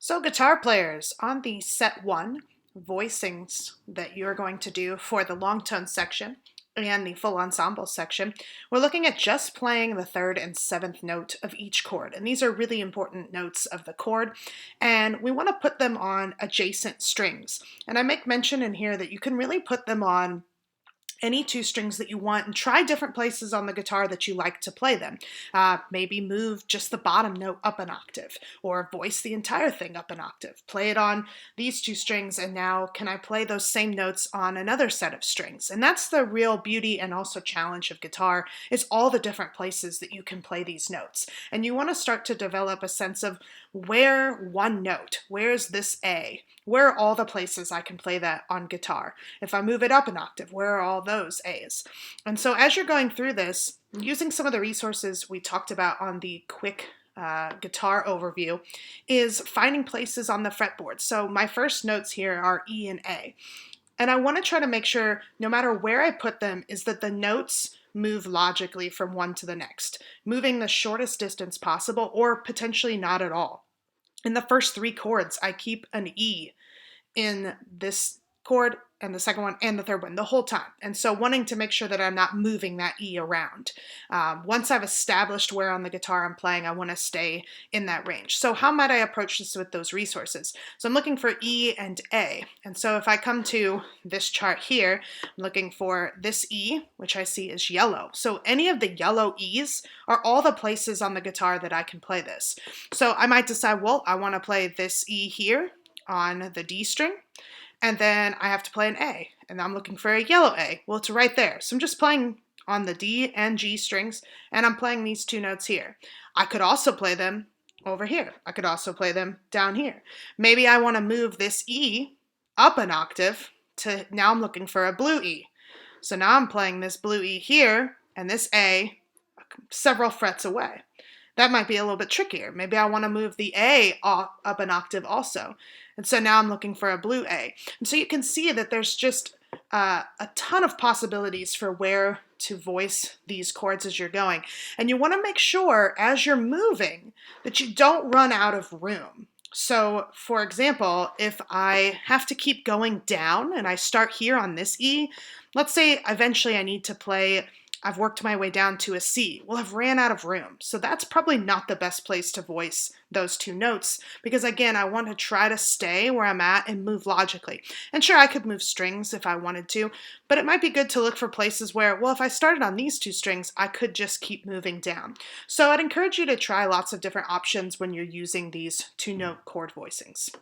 So, guitar players, on the set one voicings that you're going to do for the long tone section and the full ensemble section, we're looking at just playing the third and seventh note of each chord. And these are really important notes of the chord, and we want to put them on adjacent strings. And I make mention in here that you can really put them on any two strings that you want and try different places on the guitar that you like to play them. Maybe move just the bottom note up an octave or voice the entire thing up an octave. Play it on these two strings, and now can I play those same notes on another set of strings? And that's the real beauty and also challenge of guitar, is all the different places that you can play these notes. And you want to start to develop a sense of where one note, where's this A? Where are all the places I can play that on guitar? If I move it up an octave, where are all those A's? And so as you're going through this, using some of the resources we talked about on the quick guitar overview, is finding places on the fretboard. So my first notes here are E and A. And I want to try to make sure, no matter where I put them, is that the notes move logically from one to the next, moving the shortest distance possible or potentially not at all. In the first three chords, I keep an E in this chord and the second one and the third one the whole time. And so wanting to make sure that I'm not moving that E around. Once I've established where on the guitar I'm playing, I want to stay in that range. So how might I approach this with those resources? So I'm looking for E and A. And so if I come to this chart here, I'm looking for this E, which I see is yellow. So any of the yellow E's are all the places on the guitar that I can play this. So I might decide, well, I want to play this E here on the D string, and then I have to play an A, and I'm looking for a yellow A. Well, it's right there. So I'm just playing on the D and G strings, and I'm playing these two notes here. I could also play them over here. I could also play them down here. Maybe I want to move this E up an octave to, now I'm looking for a blue E. So now I'm playing this blue E here, and this A several frets away. That might be a little bit trickier. Maybe I want to move the A up an octave also. And so now I'm looking for a blue A. And so you can see that there's just a ton of possibilities for where to voice these chords as you're going. And you want to make sure as you're moving that you don't run out of room. So for example, if I have to keep going down and I start here on this E, let's say eventually I need to play, I've worked my way down to a C. Well, I've ran out of room. So that's probably not the best place to voice those two notes, because again, I want to try to stay where I'm at and move logically. And sure, I could move strings if I wanted to, but it might be good to look for places where, well, if I started on these two strings, I could just keep moving down. So I'd encourage you to try lots of different options when you're using these two note chord voicings.